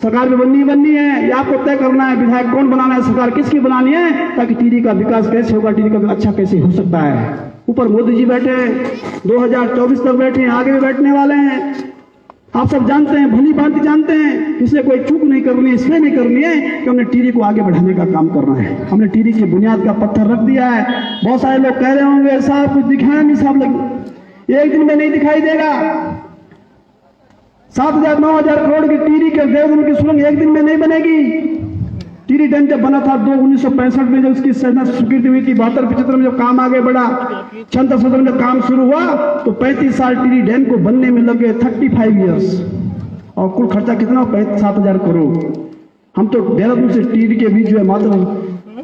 सरकार भी बननी है, या आपको तय करना है विधायक कौन बनाना है, सरकार किसकी बनानी है, ताकि टीरी का विकास कैसे होगा, टीरी का अच्छा कैसे हो सकता है। ऊपर मोदी जी बैठे हैं, 2024 तक बैठे हैं, आगे भी बैठने वाले हैं। आप सब जानते हैं, भली भांति जानते हैं, इसलिए कोई चूक नहीं करनी है, इसलिए नहीं करनी है कि हमने टीरी को आगे बढ़ाने का काम करना है। हमने टीरी की बुनियाद का पत्थर रख दिया है। बहुत सारे लोग कह रहे होंगे साहब कुछ दिखाया नहीं, साहब लगे एक दिन में नहीं दिखाई देगा। 7,000-9,000 करोड़ की टीरी के देहरादून की सुरंग एक दिन में नहीं बनेगी। टीरी डैम जब बना था 1965 में, जब उसकी स्वीकृति हुई थी, 72-75 में जब काम आगे बढ़ा, 76 में जब काम शुरू हुआ तो 35 साल टीरी डैम को बनने में लगे, 35 ईयर्स। और कुल खर्चा कितना? 7,000 करोड़। हम तो देहरादून से टीरी के बीच जो है मात्र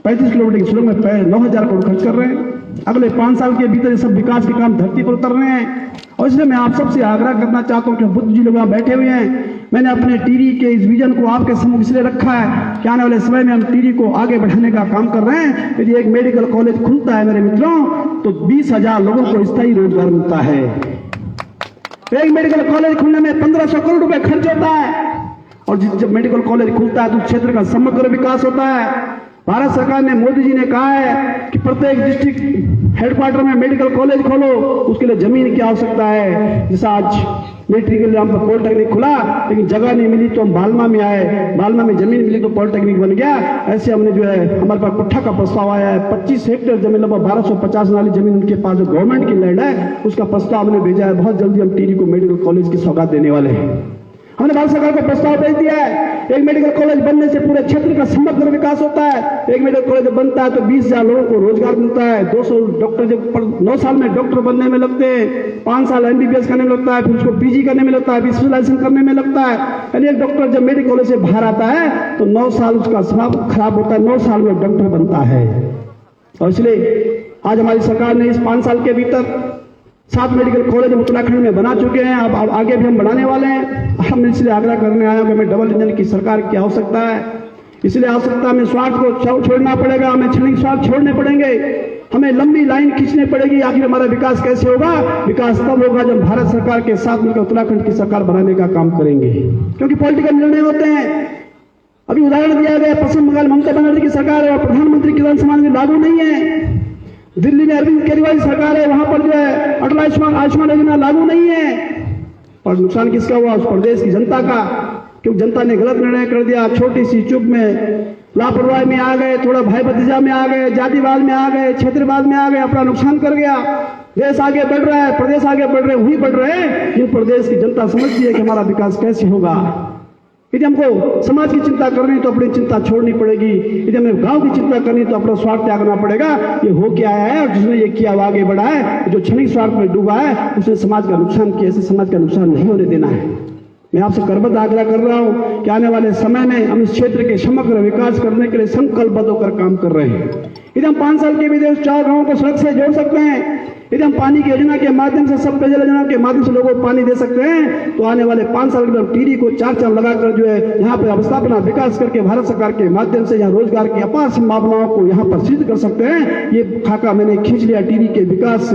35 किलोमीटर की सुरंग में 9,000 करोड़ खर्च कर रहे हैं। अगले 5 साल के भीतर ये सब विकास के काम धरती पर उतर रहे हैं। और इसलिए मैं आप सबसे आग्रह करना चाहता हूं कि बुद्ध जी लोग यहाँ बैठे हुए हैं, मैंने अपने टीरी के इस विजन को आपके सम्मुख इसलिए रखा है कि आने वाले समय में हम टीरी को आगे बढ़ाने का काम कर रहे हैं। यदि एक मेडिकल कॉलेज खुलता है मेरे मित्रों, तो 20,000 लोगों को स्थायी रोजगार मिलता है। एक मेडिकल कॉलेज खुलने में 1,500 करोड़ रुपए खर्च होता है, और जब मेडिकल कॉलेज खुलता है तो क्षेत्र का समग्र विकास होता है। भारत सरकार ने, मोदी जी ने कहा है कि प्रत्येक डिस्ट्रिक्ट हेडक्वार्टर में मेडिकल कॉलेज खोलो, उसके लिए जमीन की आवश्यकता है। जैसा आज मिलिट्री के लिए हम पॉलिटेक्निक खुला, लेकिन जगह नहीं मिली तो हम बालमा में आए, बालमा में जमीन मिली तो पॉलिटेक्निक बन गया। ऐसे हमने जो है हमारे पास पुट्ठा का प्रस्ताव आया है, 25 हेक्टेयर जमीन, लगभग 1250 वाली जमीन उनके पास जो गवर्नमेंट की लैंड है, उसका प्रस्ताव हमने भेजा है। बहुत जल्दी हम टीरी को मेडिकल कॉलेज की सौगात देने वाले हैं। हमने भारत सरकार को प्रस्ताव भेज दिया है। एक मेडिकल कॉलेज बनने से पूरे क्षेत्र का समग्र विकास होता है। एक मेडिकल कॉलेज बनता है तो 20,000 लोगों को रोजगार मिलता है। 200 डॉक्टर जब 9 साल में डॉक्टर बनने में लगते हैं, 5 साल MBBS करने में लगता है, फिर उसको PG करने में लगता है, फिर स्पेशलाइजेशन करने में लगता है। यानी एक डॉक्टर जब मेडिकल कॉलेज से बाहर आता है तो 9 साल उसका स्वास्थ्य खराब होता है, 9 साल में डॉक्टर बनता है। और इसलिए आज हमारी सरकार ने इस 5 साल के भीतर 7 मेडिकल कॉलेज उत्तराखंड में बना चुके हैं। अब आगे भी हम बढ़ाने वाले हैं। हम इसलिए आग्रह करने आए हैं कि हमें डबल इंजन की सरकार की आवश्यकता है। इसलिए आवश्यकता में स्वार्थ को छोड़ना पड़ेगा, हमें क्षणिक स्वार्थ छोड़ने पड़ेंगे, हमें लंबी लाइन खींचनी पड़ेगी। आखिर हमारा विकास कैसे होगा? विकास तब होगा जब भारत सरकार के साथ मिलकर उत्तराखंड की सरकार बनाने का काम करेंगे, क्योंकि पॉलिटिकल निर्णय होते हैं। अभी उदाहरण दिया गया, पश्चिम बंगाल ममता बनर्जी की सरकार है और प्रधानमंत्री किसान सम्मान निधि लागू नहीं है। दिल्ली में अरविंद केजरीवाल सरकार है, वहां पर जो है अटल आयुष्मान योजना लागू नहीं है। और नुकसान किसका हुआ? उस प्रदेश की जनता का, क्योंकि जनता ने गलत निर्णय कर दिया। छोटी सी चूक में, लापरवाही में आ गए, थोड़ा भाई भतीजा में आ गए, जातिवाद में आ गए, क्षेत्रवाद में आ गए, अपना नुकसान कर गया। देश आगे बढ़ रहा है, प्रदेश आगे बढ़ रहे, वही बढ़ रहे हैं। इन प्रदेश की जनता समझती है कि हमारा विकास कैसे होगा। यदि हमको समाज की चिंता करनी है तो अपनी चिंता छोड़नी पड़ेगी, यदि हमें गांव की चिंता करनी तो अपना स्वार्थ त्यागना पड़ेगा। ये हो क्या है और जिसने ये किया वो आगे बढ़ा है, जो क्षणिक स्वार्थ में डूबा है उसने समाज का नुकसान किया। ऐसे समाज का नुकसान नहीं होने देना है। मैं आपसे करबद्ध आग्रह कर रहा हूं कि आने वाले समय में हम इस क्षेत्र के समग्र विकास करने के लिए संकल्पबद्ध होकर काम कर रहे हैं। यदि हम 5 साल के भीतर 4 गांवों को सड़क से जोड़ सकते हैं, यदि हम पानी की योजना के माध्यम से, सब पेयजल योजना के माध्यम से लोगों को पानी दे सकते हैं, तो आने वाले 5 साल के अंदर टीरी को 4 चांद लगाकर जो है यहाँ पर अवस्थापना विकास करके भारत सरकार के माध्यम से यहाँ रोजगार की अपार संभावनाओं को यहाँ पर सिद्ध कर सकते हैं। ये खाका मैंने खींच लिया। टीरी के विकास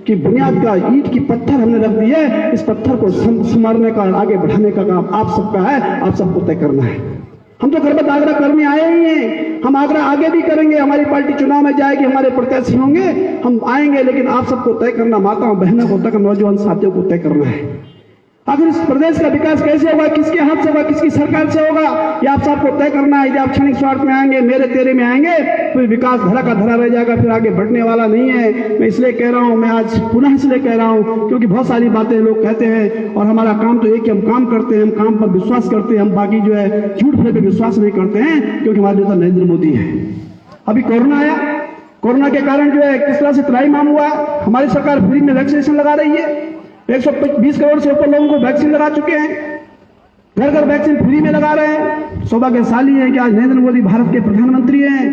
की बुनियाद का ईंट की पत्थर हमने रख दी है। इस पत्थर को संवारने का, आगे बढ़ाने का काम आप सबका है, आप सबको तय करना है। हम तो करबद्ध आग्रह करने आए ही हैं, हम आग्रह आगे भी करेंगे। हमारी पार्टी चुनाव में जाएगी, हमारे प्रत्याशी होंगे, हम आएंगे, लेकिन आप सबको तय करना, माताओं बहनों को तय, नौजवान साथियों को तय करना है। आखिर इस प्रदेश का विकास कैसे होगा, किसके हाथ से होगा, किसकी सरकार से होगा, ये आप सबको तय करना है। यदि आप क्षणिक स्वार्थ में आएंगे, मेरे तेरे में आएंगे, फिर विकास धरा का धरा रह जाएगा, फिर आगे बढ़ने वाला नहीं है। मैं इसलिए कह रहा हूं, मैं आज पुनः इसलिए कह रहा हूं क्योंकि बहुत सारी बातें लोग कहते हैं और हमारा काम तो एक कि हम काम करते हैं, हम काम पर विश्वास करते हैं, हम बाकी जो है झूठ फूट पे विश्वास नहीं करते हैं, क्योंकि हमारे नेता नरेंद्र मोदी है। अभी कोरोना आया, कोरोना के कारण जो है किस तरह से त्राहिमाम हुआ। हमारी सरकार फ्री में वैक्सीनेशन लगा रही है। 120 करोड़ से ऊपर लोगों को वैक्सीन लगा चुके हैं, घर घर वैक्सीन फ्री में लगा रहे हैं। सौभाग्यशाली है कि आज नरेंद्र मोदी भारत के प्रधानमंत्री हैं।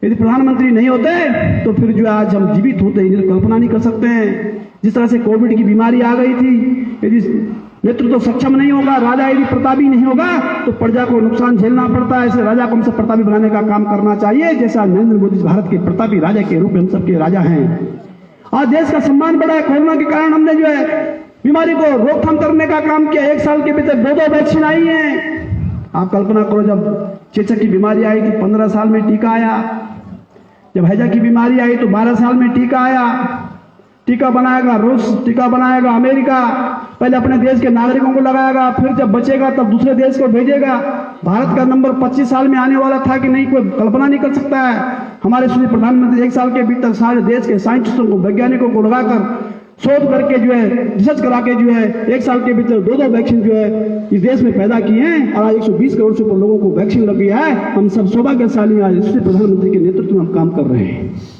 यदि प्रधानमंत्री नहीं होते तो फिर जो आज हम जीवित होते हैं, कल्पना नहीं कर सकते हैं। जिस तरह से कोविड की बीमारी आ गई थी, यदि नेतृत्व सक्षम नहीं होगा, राजा यदि प्रतापी नहीं होगा तो प्रजा को नुकसान झेलना पड़ता है। ऐसे राजा को हमसे प्रतापी बनाने का काम करना चाहिए, जैसा नरेंद्र मोदी भारत के प्रतापी राजा के रूप में हम सबके राजा हैं। आज देश का सम्मान बढ़ा है। कोरोना के कारण हमने जो है बीमारी को रोकथाम करने का काम किया। 1 साल के भीतर 2 वैक्सीन आई हैं। आप कल्पना करो, जब चेचक की बीमारी आई थी 15 साल में टीका आया, जब हैजा की बीमारी आई तो 12 साल में टीका आया। टीका बनाएगा रूस, टीका बनाएगा अमेरिका, पहले अपने देश के नागरिकों को लगाएगा, फिर जब बचेगा तब दूसरे देश को भेजेगा। भारत का नंबर 25 साल में आने वाला था कि नहीं, कोई कल्पना नहीं कर सकता है। हमारे श्री प्रधानमंत्री 1 साल के भीतर सारे देश के साइंटिस्टों को, वैज्ञानिकों को लगाकर शोध करके जो है, रिसर्च करा के जो है 1 साल के भीतर 2 वैक्सीन जो है इस देश में पैदा किए हैं और आज 120 करोड़ से ऊपर लोगों को वैक्सीन लग गया है। हम सब सौभाग्यशाली आज श्री प्रधानमंत्री के नेतृत्व में हम काम कर रहे हैं।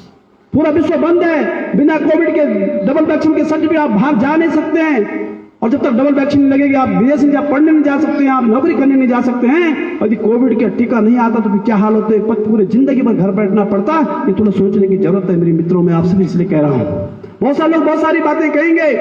पूरा विश्व बंद है, बिना कोविड के डबल वैक्सीन के सर्टिफिकेट आप बाहर जा नहीं सकते हैं। और जब तक डबल वैक्सीन नहीं लगेगी आप विदेश में पढ़ने नहीं जा सकते हैं, आप नौकरी करने नहीं जा सकते हैं। यदि कोविड का टीका नहीं आता तो फिर क्या हाल होते, पूरे जिंदगी भर घर बैठना पड़ता। ये थोड़ा सोचने की जरूरत है मेरे मित्रों, में आपसे भी इसलिए कह रहा हूं। बहुत सारे लोग बहुत सारी बातें कहेंगे,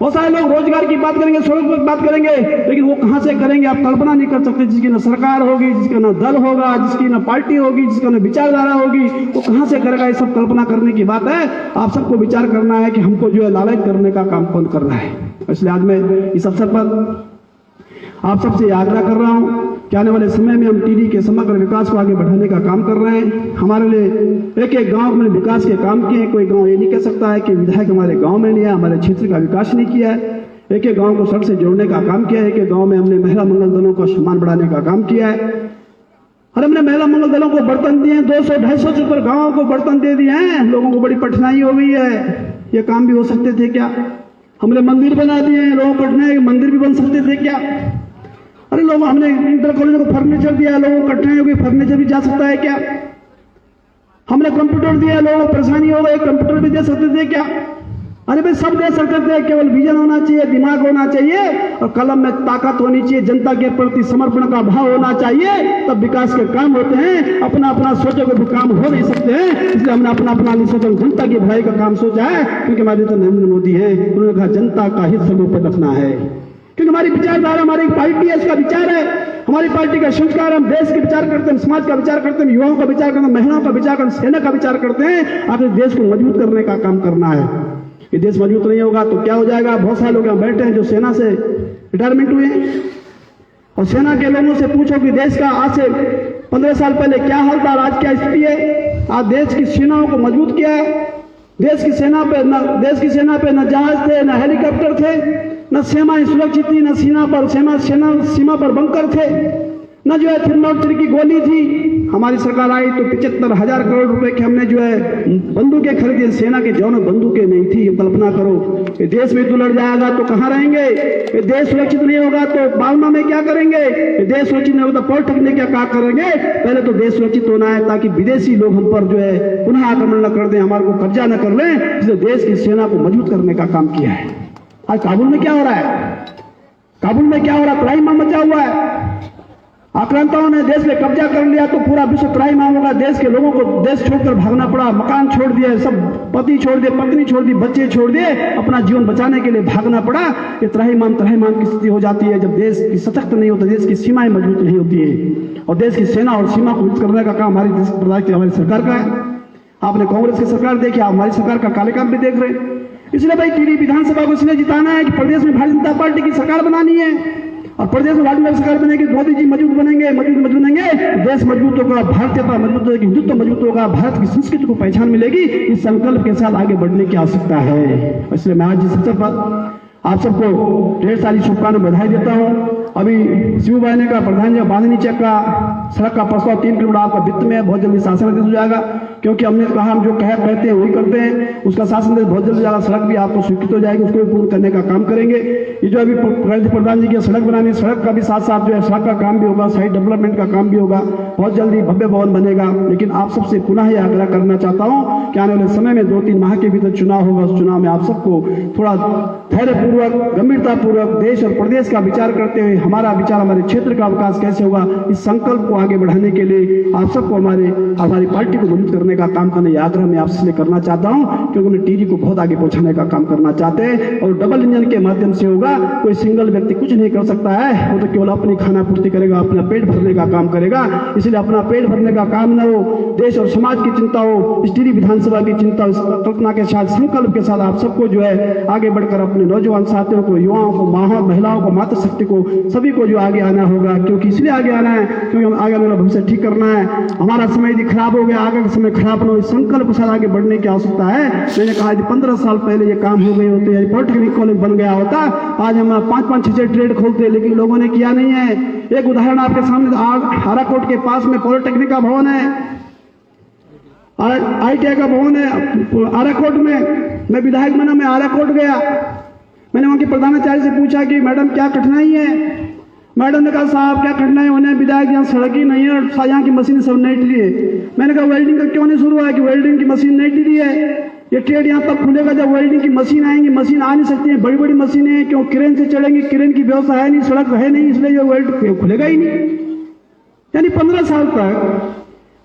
बहुत सारे लोग रोजगार की बात करेंगे, सड़क की बात करेंगे, लेकिन वो कहां से करेंगे आप कल्पना नहीं कर सकते। जिसकी न सरकार होगी, जिसका न दल होगा, जिसकी न पार्टी होगी, जिसका न विचारधारा होगी, वो कहां से करेगा। ये सब कल्पना करने की बात है। आप सबको विचार करना है कि हमको जो है लालच करने का काम कौन कर रहा है। इसलिए आज मैं इस अवसर पर आप सबसे आग्रह कर रहा हूं कि आने वाले समय में हम टीडी के समग्र विकास को आगे बढ़ाने का काम कर रहे हैं। हमारे लिए एक गांव में विकास के काम किए। कोई गांव ये नहीं कह सकता है कि विधायक हमारे गांव में नहीं है, हमारे क्षेत्र का विकास नहीं किया है। एक गांव को सड़क से जोड़ने का काम किया है। एक गांव में हमने महिला मंगल दलों का सम्मान बढ़ाने का काम किया है और हमने महिला मंगल दलों को बर्तन दिए। 200-250 से ऊपर गाँवों को बर्तन दे दिए हैं। लोगों को बड़ी कठिनाई हो गई है। ये काम भी हो सकते थे क्या? हमने मंदिर बना दिए हैं, लोगों को कठिनाई, मंदिर भी बन सकते थे क्या? अरे लोग, हमने इंटर कॉलेज को फर्नीचर दिया, लोगों को कठिनाई हो गई, फर्नीचर भी जा सकता है क्या? हमने कंप्यूटर दिया, लोगों को परेशानी हो गई, कंप्यूटर भी दे सकते थे क्या? अरे भाई सब दे सकते थे, केवल विजन होना चाहिए, दिमाग होना चाहिए और कलम में ताकत होनी चाहिए, जनता के प्रति समर्पण का भाव होना चाहिए, तब विकास के काम होते हैं। अपना अपना सोचोगे भी काम हो नहीं सकते हैं। इसलिए हमने अपना अपना नहीं सोचा, जनता की भलाई का काम सोचा है। क्योंकि हमारे नेता नरेंद्र मोदी है, उन्होंने कहा जनता का हित सर्वोपरि रखना है। क्योंकि हमारी विचारधारा, हमारी पार्टी है, इसका विचार है, हमारी पार्टी का संस्कार, हम देश के विचार करते हैं, समाज का विचार करते हैं, युवाओं का विचार करते हैं, महिलाओं का विचार करते हैं, सेना का विचार करते हैं। आखिर देश को मजबूत करने का काम करना है। ये देश मजबूत नहीं होगा तो क्या हो जाएगा? बहुत सारे लोग यहाँ बैठे हैं जो सेना से रिटायरमेंट हुए हैं और सेना के लोगों से पूछो कि देश का आज से 15 साल पहले क्या हाल था और आज क्या स्थिति है। आज देश की सेनाओं को मजबूत किया है। देश की सेना पे न जहाज थे, न हेलीकॉप्टर थे, न सीमाएं सुरक्षित थी, न सीमा पर बंकर थे। न जो है 303 की गोली थी, हमारी सरकार आई तो 75,000 करोड़ रुपए के हमने जो है बंदूकें खरीदी, सेना के जवानों बंदूकें नहीं थी। कल्पना करो, ये देश में लड़ जाएगा तो कहाँ रहेंगे? ये देश सुरक्षित नहीं होगा तो बालमा में क्या करेंगे? ये देश सुरक्षित नहीं होगा तो पॉलिटेक्निक क्या करेंगे? पहले तो देश सुरक्षित होना है ताकि विदेशी लोग हम पर जो है पुनः आक्रमण न कर दें, हमारे को कब्जा न कर लें। इसलिए देश की सेना को मजबूत करने का काम किया है। आज काबुल में क्या हो रहा है? काबुल में क्या हो रहा है? त्राहिमाम मचा हुआ है। आक्रांताओं ने देश पे कब्जा कर लिया तो पूरा विश्व त्राहिमाम होगा। देश के लोगों को देश छोड़कर भागना पड़ा, मकान छोड़ दिए, सब पति छोड़ दिए, पत्नी छोड़ दी, बच्चे छोड़ दिए, अपना जीवन बचाने के लिए भागना पड़ा। ये त्राहिमाम की स्थिति हो जाती है जब देश की सशक्त नहीं होता, देश की सीमाएं मजबूत नहीं होती है। और देश की सेना और सीमा को मजबूत करने का काम हमारी सरकार का है। आपने कांग्रेस की सरकार देखी, आप हमारी सरकार का कार्यकाल भी देख रहे हैं। इसलिए भाई टिहरी विधानसभा को इसलिए जिताना है कि प्रदेश में भारतीय जनता पार्टी की सरकार बनानी है, और प्रदेश में भारतीय जनता सरकार बनेगी, मोदी जी मजबूत बनेंगे, मजबूत बनेंगे, देश मजबूत होगा, भारतीयता मजबूत होगी, हिंदुत्व मजबूत होगा, भारत की संस्कृति को पहचान मिलेगी। इस संकल्प के साथ आगे बढ़ने की आवश्यकता है। इसलिए मैं आज इस अवसर पर आप सबको ढेर सारी शुभकामनाएं, बधाई देता हूं। अभी शिव भाई ने का प्रधान जी बांधनी चेक का सड़क का प्रस्ताव 3 किलोमीटर आपका वित्त में है, बहुत जल्दी शासन निर्देश हो जाएगा, क्योंकि हमने कहा हम जो कहते हैं वही करते हैं। उसका शासन निर्देश बहुत जल्दी हो जाएगा, सड़क भी आपको स्वीकृत हो जाएगी, उसको भी पूर्ण करने का काम करेंगे। ये जो अभी प्रधान जी की सड़क बनानी, सड़क का भी साथ साथ जो है सड़क का काम भी होगा, साइड डेवलपमेंट का काम भी होगा, बहुत जल्दी भव्य भवन बनेगा। लेकिन आप सबसे पुनः यह आग्रह करना चाहता हूँ कि आने वाले समय में 2-3 माह के भीतर चुनाव होगा। उस चुनाव में आप सबको थोड़ा धैर्यपूर्वक, गंभीरतापूर्वक देश और प्रदेश का विचार करते हुए हमारा विचार, हमारे क्षेत्र का विकास कैसे होगा, इस संकल्प को आगे बढ़ाने के लिए आप सबको हमारी पार्टी को मजबूत करने का काम करने आग्रह मैं आपसे करना चाहता हूं, क्योंकि हम टिहरी को बहुत आगे पहुंचाने का काम करना चाहते हैं। और डबल इंजन के माध्यम से होगा, कोई सिंगल व्यक्ति कुछ नहीं कर सकता है, वो तो केवल अपनी खाना पूर्ति करेगा, अपना पेट भरने का काम करेगा। इसलिए अपना पेट भरने का काम न हो, देश और समाज की चिंता हो, इस टिहरी विधानसभा की चिंता, इस कल्पना के साथ, संकल्प के साथ आप सबको जो है आगे बढ़कर अपने नौजवान साथियों को, युवाओं को, महिलाओं को, मातृशक्ति को, सभी को जो आगे आना होगा। क्योंकि इसलिए आगे आना है क्योंकि हम आगे वाला भविष्य ठीक करना है। हमारा समय यदि खराब हो गया, आगे का समय खराब न हो, इस संकल्प के साथ आगे बढ़ने की आवश्यकता है। मैंने कहा 15 साल पहले ये काम हो गए होते, पॉलिटेक्निक कॉलेज बन गया होता, आज हम 5-5, 6-6 ट्रेड खोलते, लेकिन लोगों ने किया नहीं है। एक उदाहरण आपके सामने, हाराकोट के पास में पॉलिटेक्निक का भवन है, ITI का भवन है आराकोट में। मैं विधायक बना, मैं आराकोट गया, मैंने वहां के प्रधानाचार्य से पूछा कि मैडम क्या कठिनाई है? मैडम ने कहा साहब क्या कठिनाई होने, विधायक यहाँ सड़क ही नहीं है और यहाँ की मशीन सब नहीं टिली है। मैंने कहा वेल्डिंग का क्यों नहीं शुरू हुआ? कि वेल्डिंग की मशीन नहीं टिली है, ये ट्रेड यहाँ तब खुलेगा जब वेल्डिंग की मशीन आएंगी। मशीन आ नहीं सकती है, बड़ी बड़ी मशीनें हैं, क्यों क्रेन से चलेंगी, क्रेन की व्यवस्था है नहीं, सड़क है नहीं, इसलिए ये वेल्ड खुलेगा ही नहीं। यानी 15 साल तक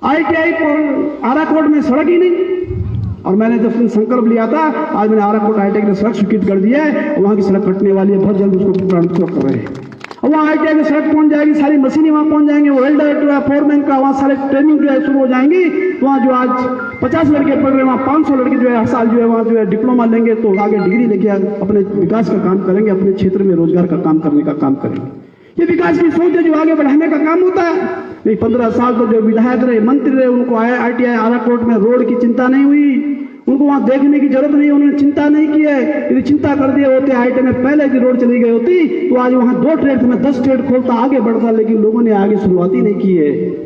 ITI आराकोट में सड़क ही नहीं। और मैंने जब संकल्प लिया था, आज मैंने आराकोट ITI की सड़क स्वीकृत कर दिया है, और वहाँ की सड़क कटने वाली है, बहुत जल्द उसको प्रारंभ कर रहे हैं। और वहाँ ITI की सड़क पहुंच जाएगी, सारी मशीनें वहाँ पहुंच जाएंगे, वेल्डर जो है, फोरमैन का वहाँ सारे ट्रेनिंग जो है शुरू हो जाएंगी। वहाँ जो आज 50 लड़के पढ़ रहे हैं, वहाँ 500 लड़के जो है हर साल जो है वहाँ जो है डिप्लोमा लेंगे, तो आगे डिग्री लेके अपने विकास का काम करेंगे, अपने क्षेत्र में रोजगार का काम करने का काम करेंगे। ये विकास की सोच है जो आगे बढ़ाने का काम होता है। नहीं 15 साल तो जो विधायक रहे, मंत्री रहे, उनको ITI आराकोट में रोड की चिंता नहीं हुई, उनको वहां देखने की जरूरत नहीं, उन्होंने चिंता नहीं की है। यदि चिंता कर दिए होते, ITI में पहले यदि रोड चली गई होती तो आज वहां 2 ट्रेड में 10 ट्रेड खोलता, आगे बढ़ता, लेकिन लोगों ने आगे शुरुआत ही नहीं की है।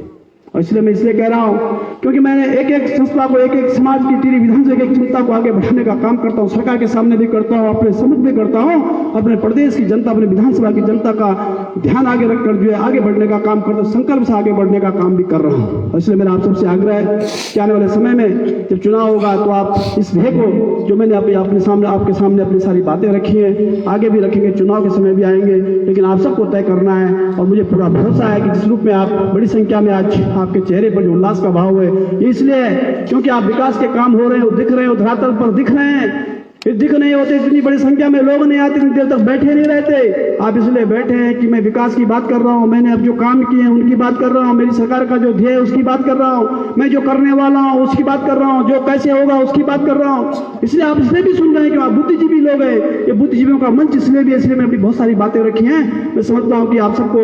और इसलिए मैं इसलिए कह रहा हूं क्योंकि मैंने एक संस्था को, एक समाज की टिहरी विधानसभा की चिंता को आगे बढ़ाने का काम करता हूं, सरकार के सामने भी करता हूं, अपने समझ में करता हूं, अपने प्रदेश की जनता, अपने विधानसभा की जनता का ध्येय आगे रखकर जो है आगे बढ़ने का काम करता हूं, संकल्प से आगे बढ़ने का काम भी कर रहा हूं। इसलिए मेरा आप सबसे आग्रह है कि आने वाले समय में जब चुनाव होगा तो आप इस ध्येय को, जो मैंने आपके सामने अपनी सारी बातें रखी है, आगे भी रखेंगे, चुनाव के समय भी आएंगे, लेकिन आप सबको तय करना है। और मुझे पूरा भरोसा है कि जिस रूप में आप बड़ी संख्या में आज आपके चेहरे पर जो उल्लास का भाव है, इसलिए क्योंकि आप विकास के काम हो रहे हो, दिख रहे हो, धरातल पर दिख रहे हैं। दिख नहीं होते, इतनी बड़ी संख्या में लोग नहीं आते, इतनी देर तक बैठे नहीं रहते। आप इसलिए बैठे हैं कि मैं विकास की बात कर रहा हूं, मैंने अब जो काम किए हैं उनकी बात कर रहा हूं, मेरी सरकार का जो ध्येय है उसकी बात कर रहा हूं, मैं जो करने वाला हूं उसकी बात कर रहा हूं, जो कैसे होगा उसकी बात कर रहा हूं। इसलिए आप इसलिए भी सुन रहे हैं कि आप बुद्धिजीवी लोग हैं, ये बुद्धिजीवियों का मंच इसलिए भी, इसलिए मैं अपनी बहुत सारी बातें रखी हैं। मैं समझता हूं कि आप सबको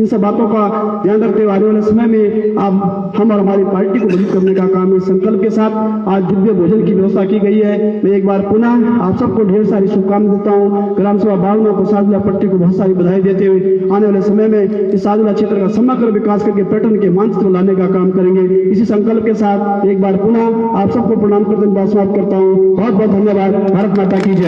इन सब बातों का ध्यान रखते हुए आने वाले समय में आप हम और हमारी पार्टी को मजबूत करने का काम इस संकल्प के साथ आज दिव्य भोजन की व्यवस्था की गई है। मैं एक बार पुनः पुनः आप सबको ढेर सारी शुभकामनाएं देता हूँ। ग्राम सभा भावना को साधुला पट्टी को बहुत सारी बधाई देते हुए आने वाले समय में इस साधुला क्षेत्र का समग्र विकास करके पर्यटन के मानचित्र को लाने का काम करेंगे। इसी संकल्प के साथ एक बार पुनः आप सबको प्रणाम करते हुए बात समाप्त करता हूँ। बहुत बहुत धन्यवाद। भारत माता की जय।